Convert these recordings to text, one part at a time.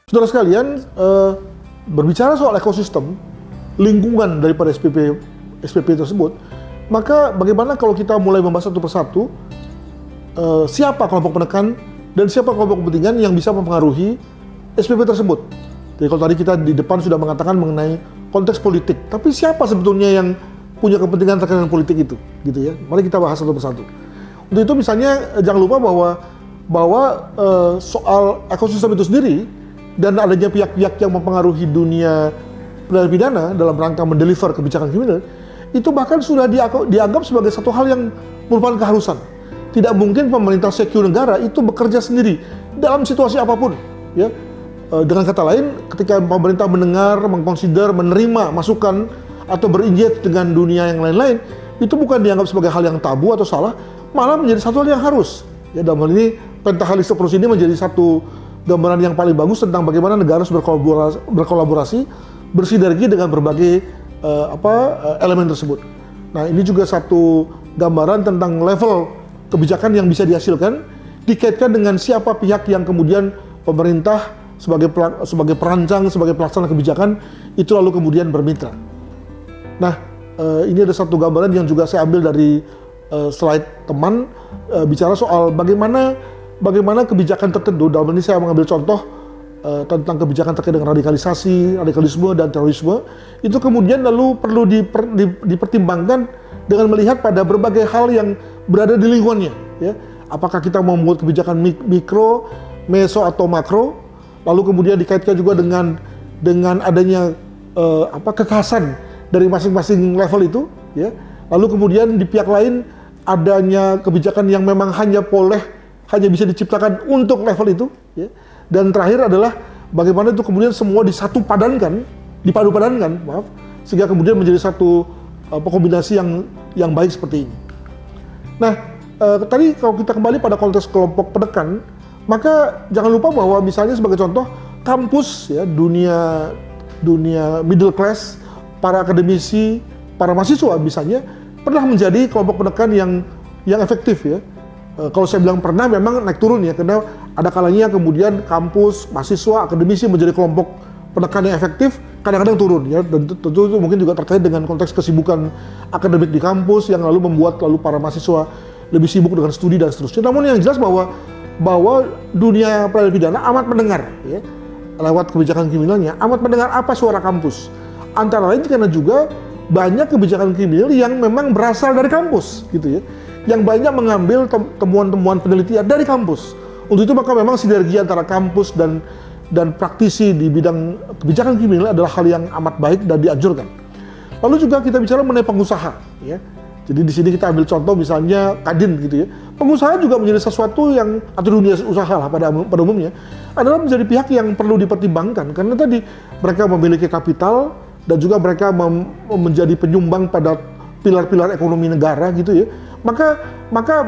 Saudara sekalian, berbicara soal ekosistem, lingkungan daripada SPP tersebut, maka bagaimana kalau kita mulai membahas satu persatu, siapa kelompok penekan dan siapa kelompok kepentingan yang bisa mempengaruhi SPP tersebut. Jadi kalau tadi kita di depan sudah mengatakan mengenai konteks politik, tapi siapa sebetulnya yang punya kepentingan terkait dengan politik itu, gitu ya. Mari kita bahas satu persatu. Untuk itu misalnya jangan lupa bahwa soal ekosistem itu sendiri dan adanya pihak-pihak yang mempengaruhi dunia pidana pidana dalam rangka mendeliver kebijakan kriminal, itu bahkan sudah dianggap sebagai satu hal yang merupakan keharusan. Tidak mungkin pemerintah sekuler negara itu bekerja sendiri dalam situasi apapun, ya. Dengan kata lain, ketika pemerintah mendengar, mengkonsider, menerima masukan atau beringget dengan dunia yang lain-lain, itu bukan dianggap sebagai hal yang tabu atau salah, malah menjadi satu hal yang harus. Ya, dalam hal ini Pentahelix Approach ini menjadi satu gambaran yang paling bagus tentang bagaimana negara harus berkolaborasi, bersinergi dengan berbagai elemen tersebut. Nah, ini juga satu gambaran tentang level kebijakan yang bisa dihasilkan, dikaitkan dengan siapa pihak yang kemudian pemerintah sebagai perancang, sebagai pelaksana kebijakan, itu lalu kemudian bermitra. Nah, ini ada satu gambaran yang juga saya ambil dari slide teman, bicara soal bagaimana kebijakan tertentu. Dalam ini saya mengambil contoh tentang kebijakan terkait dengan radikalisasi, radikalisme dan terorisme. Itu kemudian lalu perlu dipertimbangkan dengan melihat pada berbagai hal yang berada di lingkungannya. Ya. Apakah kita mau membuat kebijakan mikro, meso atau makro? Lalu kemudian dikaitkan juga dengan adanya kekhasan dari masing-masing level itu, ya. Lalu kemudian di pihak lain adanya kebijakan yang memang hanya bisa diciptakan untuk level itu, ya. Dan terakhir adalah bagaimana itu kemudian semua dipadu-padankan, sehingga kemudian menjadi satu kombinasi yang baik seperti ini. Nah, tadi kalau kita kembali pada konteks kelompok penekan, maka jangan lupa bahwa misalnya sebagai contoh kampus, ya, dunia middle class, para akademisi, para mahasiswa misalnya pernah menjadi kelompok penekan yang efektif, ya. Kalau saya bilang pernah, memang naik turun, ya, karena ada kalanya kemudian kampus, mahasiswa, akademisi menjadi kelompok penekan yang efektif, kadang-kadang turun, ya, dan tentu itu mungkin juga terkait dengan konteks kesibukan akademik di kampus yang lalu membuat para mahasiswa lebih sibuk dengan studi dan seterusnya. Namun yang jelas bahwa dunia peradilan pidana amat mendengar, ya, lewat kebijakan kriminalnya, amat mendengar apa suara kampus. Antara lain karena juga banyak kebijakan kriminal yang memang berasal dari kampus, gitu ya, yang banyak mengambil temuan-temuan penelitian dari kampus. Untuk itu maka memang sinergi antara kampus dan praktisi di bidang kebijakan kriminal adalah hal yang amat baik dan dianjurkan. Lalu juga kita bicara mengenai pengusaha, ya. Jadi di sini kita ambil contoh misalnya Kadin, gitu ya. Pengusaha juga menjadi sesuatu yang, atau dunia usaha lah pada umumnya, adalah menjadi pihak yang perlu dipertimbangkan karena tadi mereka memiliki kapital dan juga mereka menjadi penyumbang pada pilar-pilar ekonomi negara, gitu ya. Maka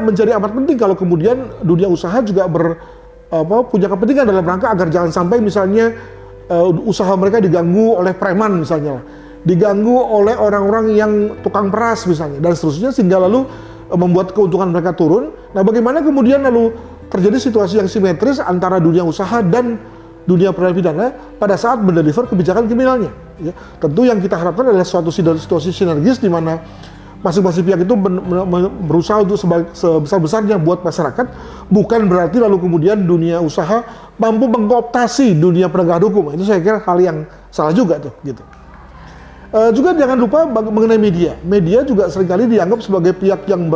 menjadi amat penting kalau kemudian dunia usaha juga punya kepentingan dalam rangka agar jangan sampai misalnya usaha mereka diganggu oleh preman misalnya lah, diganggu oleh orang-orang yang tukang peras misalnya dan seterusnya, sehingga lalu membuat keuntungan mereka turun. Nah, bagaimana kemudian lalu terjadi situasi yang simetris antara dunia usaha dan dunia peradilan pidana pada saat mendeliver kebijakan kriminalnya, ya. Tentu yang kita harapkan adalah suatu situasi sinergis di mana masing-masing pihak itu berusaha untuk sebesar-besarnya buat masyarakat, bukan berarti lalu kemudian dunia usaha mampu mengkooptasi dunia penegakan hukum. Itu saya kira hal yang salah juga tuh, gitu. Juga jangan lupa mengenai media. Media juga seringkali dianggap sebagai pihak yang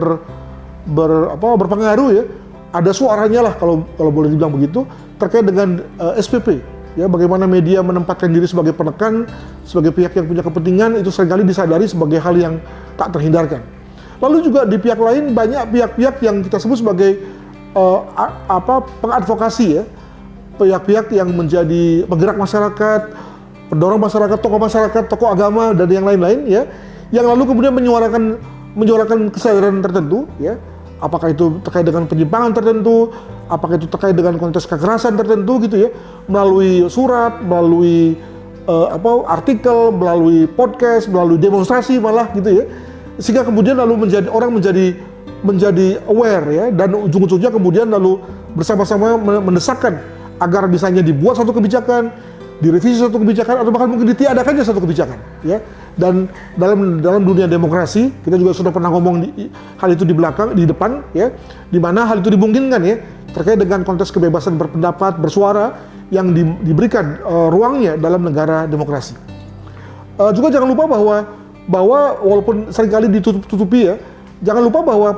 berpengaruh, ya. Ada suaranya lah kalau boleh dibilang begitu terkait dengan SPP. Ya, bagaimana media menempatkan diri sebagai penekan, sebagai pihak yang punya kepentingan, itu seringkali disadari sebagai hal yang tak terhindarkan. Lalu juga di pihak lain banyak pihak-pihak yang kita sebut sebagai pengadvokasi, ya. Pihak-pihak yang menjadi penggerak masyarakat, pendorong masyarakat, tokoh agama dan yang lain-lain, ya, yang lalu kemudian menyuarakan kesadaran tertentu, ya, apakah itu terkait dengan penyimpangan tertentu, apakah itu terkait dengan konteks kekerasan tertentu, gitu ya, melalui surat, melalui artikel, melalui podcast, melalui demonstrasi malah, gitu ya, sehingga kemudian lalu orang menjadi aware, ya, dan ujung-ujungnya kemudian lalu bersama-sama mendesakkan agar misalnya dibuat satu kebijakan, direvisi satu kebijakan, atau bahkan mungkin ditiadakannya satu kebijakan, ya. Dan dalam dunia demokrasi kita juga sudah pernah ngomong hal itu di depan, ya, di mana hal itu dimungkinkan, ya, terkait dengan konteks kebebasan berpendapat, bersuara yang diberikan ruangnya dalam negara demokrasi. Juga jangan lupa bahwa walaupun seringkali ditutupi, ya, jangan lupa bahwa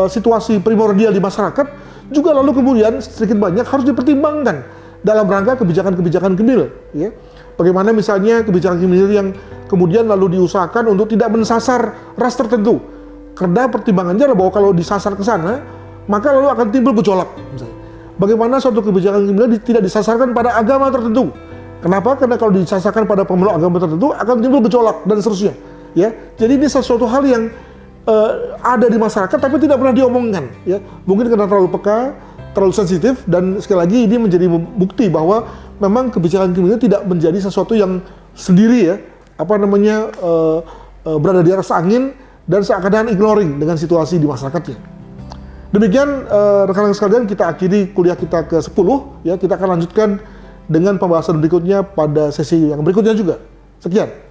situasi primordial di masyarakat juga lalu kemudian sedikit banyak harus dipertimbangkan dalam rangka kebijakan-kebijakan Kemil, ya. Bagaimana misalnya kebijakan Kemil yang kemudian lalu diusahakan untuk tidak mensasar ras tertentu, karena pertimbangannya adalah bahwa kalau disasar ke sana maka lalu akan timbul gejolak. Bagaimana suatu kebijakan Kemil tidak disasarkan pada agama tertentu? Kenapa? Karena kalau disasarkan pada pemeluk agama tertentu akan timbul gejolak dan seterusnya, ya. Jadi ini sesuatu hal yang ada di masyarakat tapi tidak pernah diomongkan, ya. Mungkin karena terlalu peka, terlalu sensitif, dan sekali lagi ini menjadi bukti bahwa memang kebijakan Kemil tidak menjadi sesuatu yang sendiri, ya, berada di atas angin dan seakan-akan ignoring dengan situasi di masyarakatnya. Demikian rekan-rekan sekalian, kita akhiri kuliah kita ke-10, ya. Kita akan lanjutkan dengan pembahasan berikutnya pada sesi yang berikutnya juga. Sekian.